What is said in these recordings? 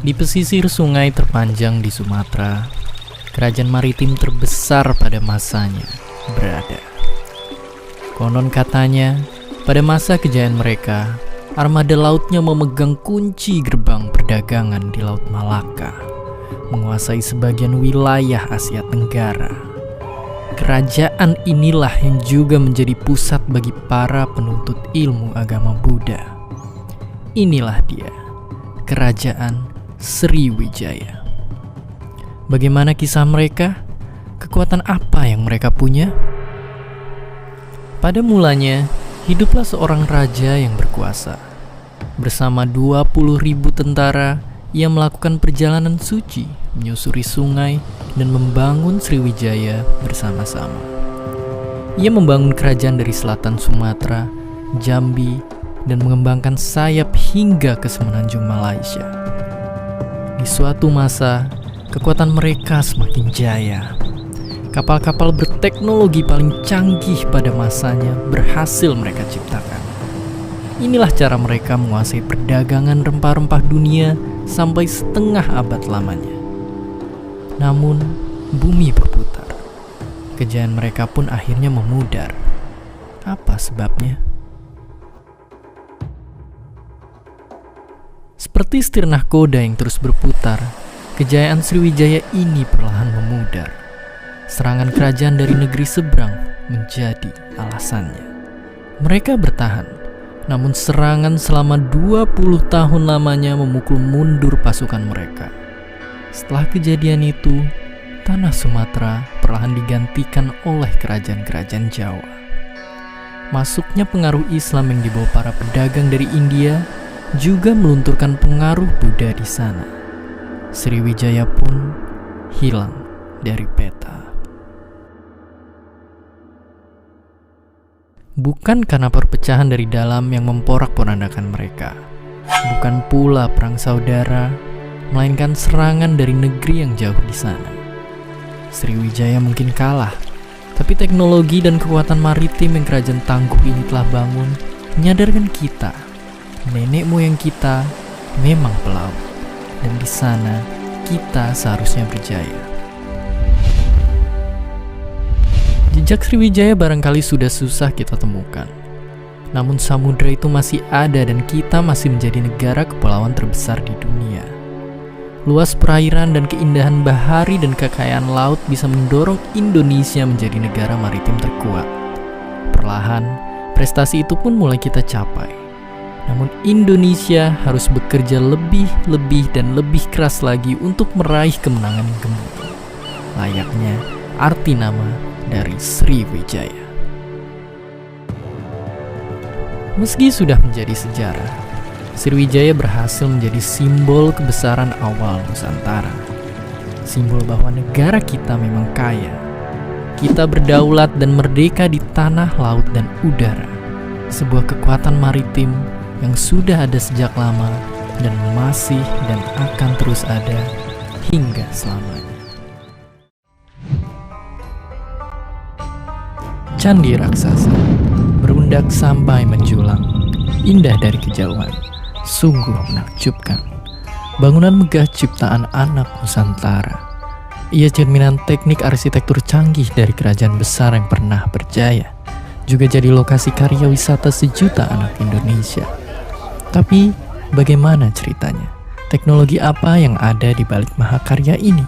Di pesisir sungai terpanjang di Sumatera, kerajaan maritim terbesar pada masanya berada. Konon katanya, pada masa kejayaan mereka, armada lautnya memegang kunci gerbang perdagangan di Laut Malaka, menguasai sebagian wilayah Asia Tenggara. Kerajaan inilah yang juga menjadi pusat bagi para penuntut ilmu agama Buddha. Inilah dia, Kerajaan Sriwijaya. Bagaimana kisah mereka? Kekuatan apa yang mereka punya? Pada mulanya, hiduplah seorang raja yang berkuasa. Bersama 20.000 tentara, ia melakukan perjalanan suci, menyusuri sungai, dan membangun Sriwijaya bersama-sama. Ia membangun kerajaan dari selatan Sumatera, Jambi, dan mengembangkan sayap hingga ke semenanjung Malaysia. Di suatu masa, kekuatan mereka semakin jaya. Kapal-kapal berteknologi paling canggih pada masanya berhasil mereka ciptakan. Inilah cara mereka menguasai perdagangan rempah-rempah dunia sampai setengah abad lamanya. Namun, bumi berputar. Kejayaan mereka pun akhirnya memudar. Apa sebabnya? Seperti setir nahkoda yang terus berputar, kejayaan Sriwijaya ini perlahan memudar. Serangan kerajaan dari negeri seberang menjadi alasannya. Mereka bertahan, namun serangan selama 20 tahun lamanya memukul mundur pasukan mereka. Setelah kejadian itu, tanah Sumatera perlahan digantikan oleh kerajaan-kerajaan Jawa. Masuknya pengaruh Islam yang dibawa para pedagang dari India juga melunturkan pengaruh Buddha di sana. Sriwijaya pun hilang dari peta. Bukan karena perpecahan dari dalam yang memporak-porandakan mereka, bukan pula perang saudara, melainkan serangan dari negeri yang jauh di sana. Sriwijaya mungkin kalah, tapi teknologi dan kekuatan maritim yang kerajaan tangguh ini telah bangun menyadarkan kita, nenek moyang kita memang pelaut, dan di sana kita seharusnya berjaya. Jejak Sriwijaya barangkali sudah susah kita temukan. Namun samudra itu masih ada dan kita masih menjadi negara kepulauan terbesar di dunia. Luas perairan dan keindahan bahari dan kekayaan laut bisa mendorong Indonesia menjadi negara maritim terkuat. Perlahan, prestasi itu pun mulai kita capai. Namun Indonesia harus bekerja lebih dan lebih keras lagi untuk meraih kemenangan yang gemuruh. Layaknya arti nama dari Sriwijaya. Meski sudah menjadi sejarah, Sriwijaya berhasil menjadi simbol kebesaran awal Nusantara. Simbol bahwa negara kita memang kaya. Kita berdaulat dan merdeka di tanah, laut, dan udara. Sebuah kekuatan maritim yang sudah ada sejak lama dan masih dan akan terus ada hingga selamanya. Candi raksasa berundak sampai menjulang, indah dari kejauhan, sungguh menakjubkan. Bangunan megah ciptaan anak Nusantara. Ia cerminan teknik arsitektur canggih dari kerajaan besar yang pernah berjaya. Juga jadi lokasi karya wisata sejuta anak Indonesia. Tapi bagaimana ceritanya? Teknologi apa yang ada di balik mahakarya ini?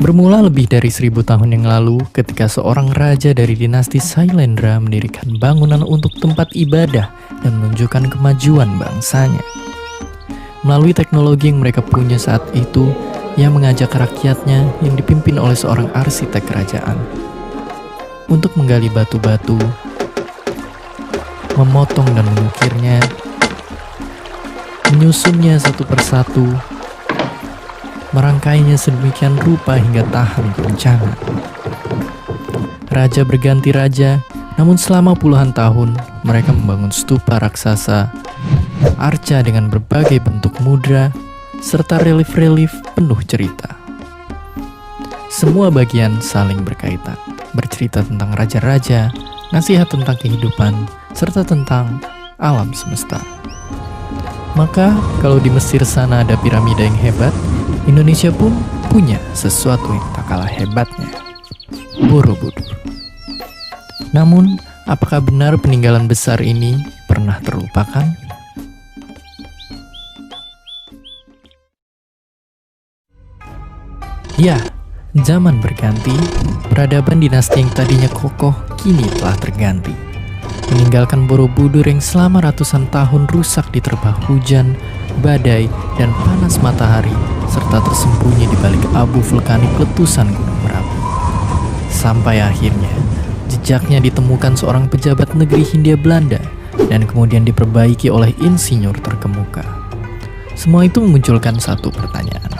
Bermula lebih dari 1000 tahun yang lalu, ketika seorang raja dari dinasti Sailendra mendirikan bangunan untuk tempat ibadah dan menunjukkan kemajuan bangsanya. Melalui teknologi yang mereka punya saat itu, ia mengajak rakyatnya yang dipimpin oleh seorang arsitek kerajaan untuk menggali batu-batu, memotong dan mengukirnya, menyusunnya satu persatu, merangkainya sedemikian rupa hingga tahan goncangan. Raja berganti raja, namun selama puluhan tahun mereka membangun stupa raksasa, arca dengan berbagai bentuk mudra, serta relief-relief penuh cerita. Semua bagian saling berkaitan, bercerita tentang raja-raja, nasihat tentang kehidupan, serta tentang alam semesta. Maka kalau di Mesir sana ada piramida yang hebat, Indonesia pun punya sesuatu yang tak kalah hebatnya, Borobudur. Namun, apakah benar peninggalan besar ini pernah terlupakan? Ya, zaman berganti, peradaban dinasti yang tadinya kokoh kini telah terganti. Meninggalkan Borobudur yang selama ratusan tahun rusak diterpa hujan, badai, dan panas matahari, serta tersembunyi di balik abu vulkanik letusan gunung Merapi. Sampai akhirnya, jejaknya ditemukan seorang pejabat negeri Hindia Belanda dan kemudian diperbaiki oleh insinyur terkemuka. Semua itu memunculkan satu pertanyaan.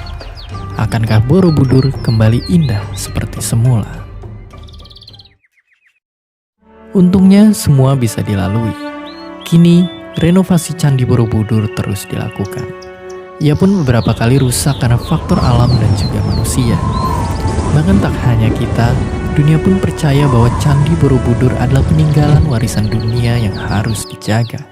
Akankah Borobudur kembali indah seperti semula? Untungnya semua bisa dilalui. Kini, renovasi Candi Borobudur terus dilakukan. Ia pun beberapa kali rusak karena faktor alam dan juga manusia. Bahkan tak hanya kita, dunia pun percaya bahwa Candi Borobudur adalah peninggalan warisan dunia yang harus dijaga.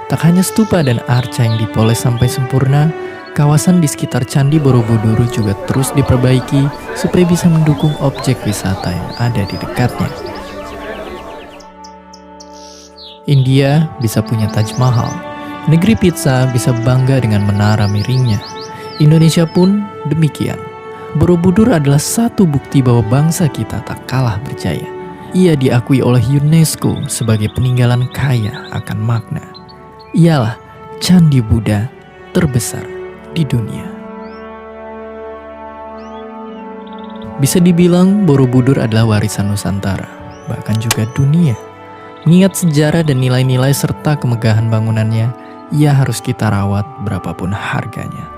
Tak hanya stupa dan arca yang dipoles sampai sempurna, kawasan di sekitar Candi Borobudur juga terus diperbaiki supaya bisa mendukung objek wisata yang ada di dekatnya. India bisa punya Taj Mahal, negeri pizza bisa bangga dengan menara miringnya. Indonesia pun demikian. Borobudur adalah satu bukti bahwa bangsa kita tak kalah berjaya. Ia diakui oleh UNESCO sebagai peninggalan kaya akan makna. Ialah Candi Buddha terbesar di dunia. Bisa dibilang Borobudur adalah warisan Nusantara, bahkan juga dunia. Mengingat sejarah dan nilai-nilai serta kemegahan bangunannya, ia harus kita rawat berapapun harganya.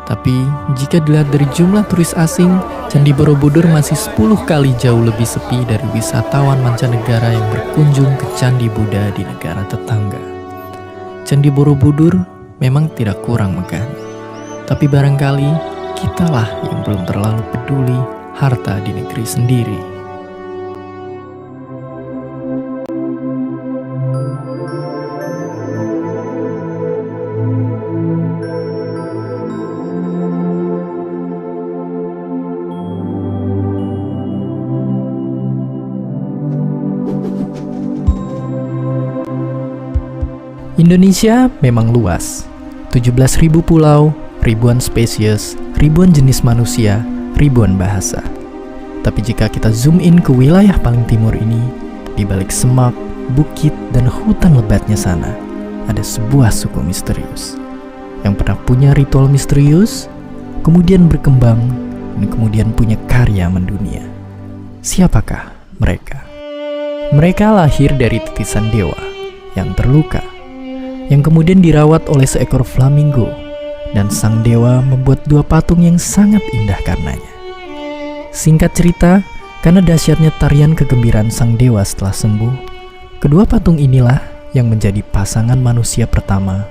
Tapi jika dilihat dari jumlah turis asing, Candi Borobudur masih 10 kali jauh lebih sepi dari wisatawan mancanegara yang berkunjung ke Candi Buddha di negara tetangga. Candi Borobudur memang tidak kurang megah, tapi barangkali kitalah yang belum terlalu peduli harta di negeri sendiri. Indonesia memang luas, 17.000 pulau, ribuan spesies, ribuan jenis manusia, ribuan bahasa. Tapi jika kita zoom in ke wilayah paling timur ini, di balik semak, bukit, dan hutan lebatnya sana, ada sebuah suku misterius yang pernah punya ritual misterius, kemudian berkembang, dan kemudian punya karya mendunia. Siapakah mereka? Mereka lahir dari titisan dewa yang terluka, yang kemudian dirawat oleh seekor flamingo, dan sang dewa membuat dua patung yang sangat indah karenanya. Singkat cerita, karena dahsyatnya tarian kegembiraan sang dewa setelah sembuh, kedua patung inilah yang menjadi pasangan manusia pertama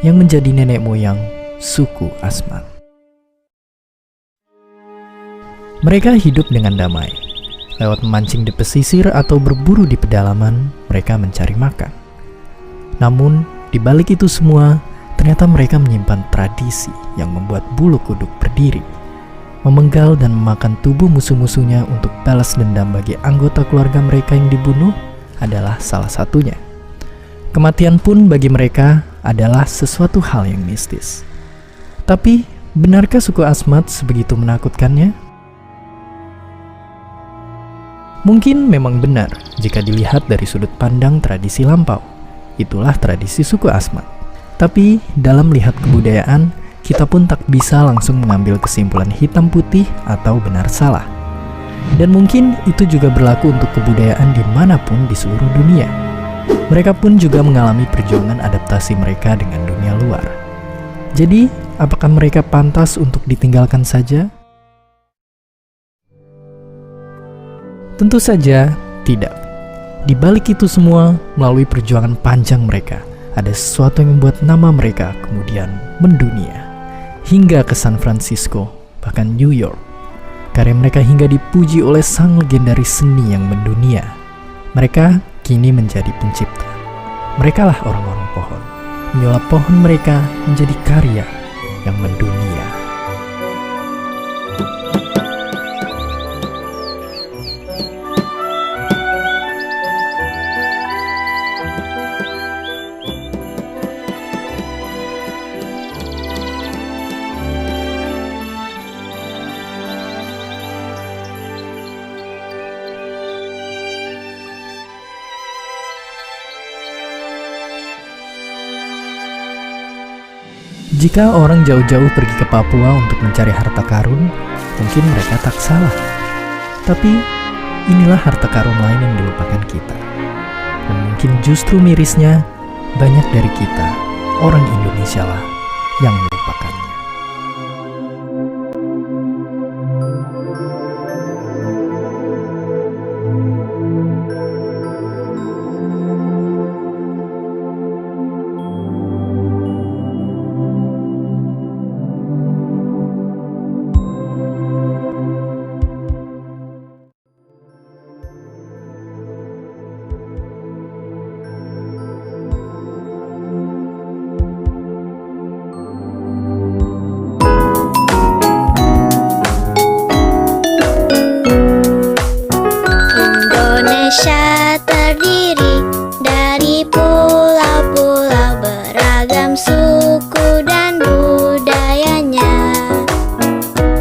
yang menjadi nenek moyang suku Asmat. Mereka hidup dengan damai. Lewat memancing di pesisir atau berburu di pedalaman, mereka mencari makan. Namun, di balik itu semua, ternyata mereka menyimpan tradisi yang membuat bulu kuduk berdiri. Memenggal dan memakan tubuh musuh-musuhnya untuk balas dendam bagi anggota keluarga mereka yang dibunuh adalah salah satunya. Kematian pun bagi mereka adalah sesuatu hal yang mistis. Tapi, benarkah suku Asmat sebegitu menakutkannya? Mungkin memang benar jika dilihat dari sudut pandang tradisi lampau. Itulah tradisi suku Asmat. Tapi dalam melihat kebudayaan, kita pun tak bisa langsung mengambil kesimpulan hitam putih atau benar salah. Dan mungkin itu juga berlaku untuk kebudayaan dimanapun di seluruh dunia. Mereka pun juga mengalami perjuangan adaptasi mereka dengan dunia luar. Jadi, apakah mereka pantas untuk ditinggalkan saja? Tentu saja tidak. Di balik itu semua, melalui perjuangan panjang mereka, ada sesuatu yang membuat nama mereka kemudian mendunia. Hingga ke San Francisco, bahkan New York. Karya mereka hingga dipuji oleh sang legendaris seni yang mendunia. Mereka kini menjadi pencipta. Merekalah orang-orang pohon. Menyulap pohon mereka menjadi karya yang mendunia. Jika orang jauh-jauh pergi ke Papua untuk mencari harta karun, mungkin mereka tak salah. Tapi inilah harta karun lain yang dilupakan kita. Dan mungkin justru mirisnya, banyak dari kita, orang Indonesia lah, yang melupakannya. Indonesia terdiri dari pulau-pulau beragam suku dan budayanya.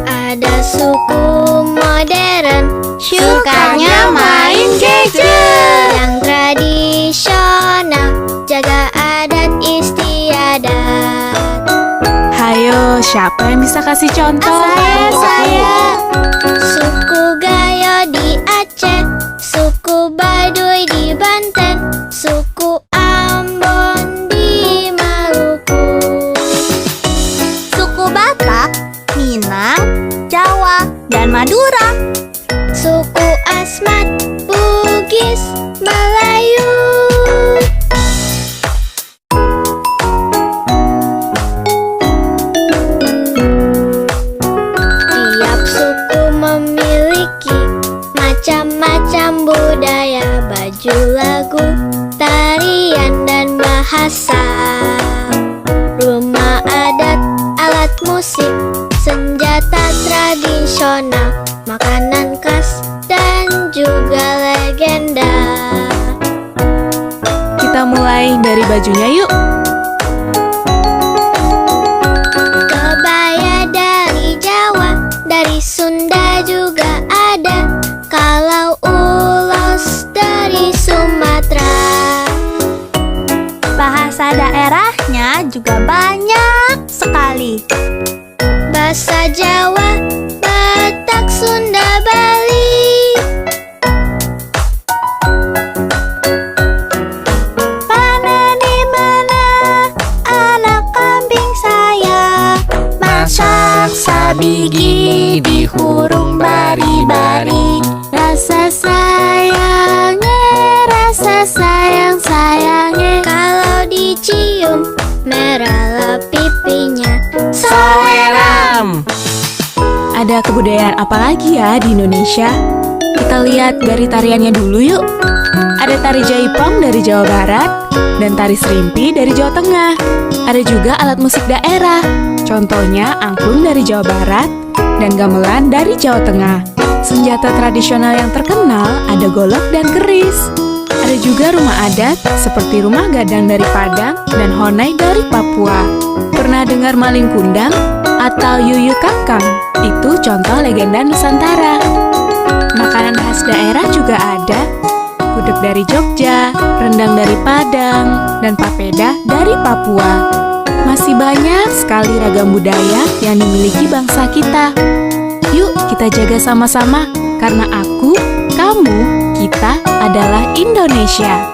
Ada suku modern, sukanya main gadget. yang tradisional, jaga adat istiadat. Hayo, siapa yang bisa kasih contoh? Saya. Suku Gayo di Aceh, suku Baduy di Banten, suku Ambon di Maluku, Suku Batak, Minang, Jawa, dan Madura. suku Asmat, Bugis, Melayu. Tiap suku memiliki macam-macam budaya, baju, lagu, tarian, dan bahasa. Rumah adat, alat musik, senjata tradisional, makanan khas, dan juga legenda. Kita mulai dari bajunya yuk. Kebaya dari Jawa, dari Sunda juga ada. Kalau ulos dari Sumatera. Bahasa daerahnya juga banyak sekali. Bahasa Jawa, Batak, Sunda, Bali. Mana di mana anak kambing saya, Masak sabigi di hurung bari-bari. rasa sayangnya. Kalau dicium, merahlah pipinya. Saweram. Ada kebudayaan apa lagi ya di Indonesia? Kita lihat dari tariannya dulu yuk. Ada tari jaipong dari Jawa Barat dan tari serimpi dari Jawa Tengah. Ada juga alat musik daerah. Contohnya angklung dari Jawa Barat dan gamelan dari Jawa Tengah. Senjata tradisional yang terkenal ada golok dan keris. Ada juga rumah adat seperti rumah gadang dari Padang dan honai dari Papua. Pernah dengar maling kundang atau yuyu kakang? Itu contoh legenda Nusantara. Makanan khas daerah juga ada. Gudeg dari Jogja, rendang dari Padang, dan papeda dari Papua. Masih banyak sekali ragam budaya yang dimiliki bangsa kita. Yuk kita jaga sama-sama, karena aku, kamu, kita adalah Indonesia.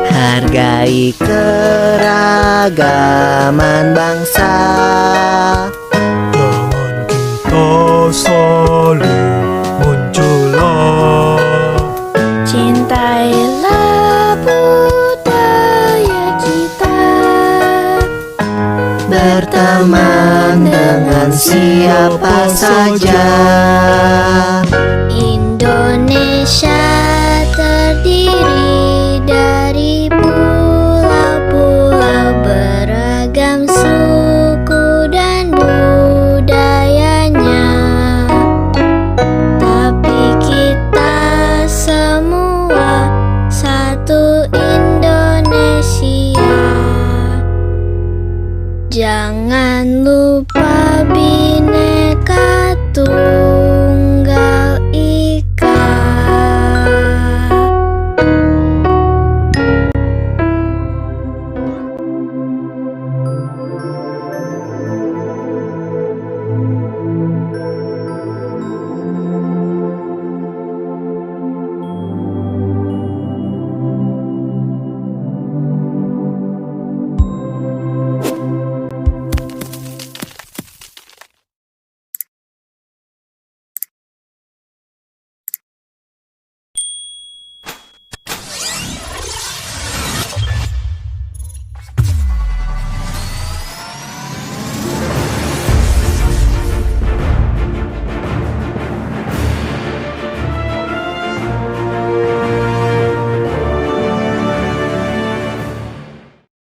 Hargai keragaman bangsa. Jangan kita saling mencelah. Cintailah budaya kita. Bertemu berteman dengan siapa saja. Indonesia terdiri dari pulau-pulau beragam suku dan budayanya. Tapi kita semua satu Indonesia. Jangan lupa Bhinneka Tunggal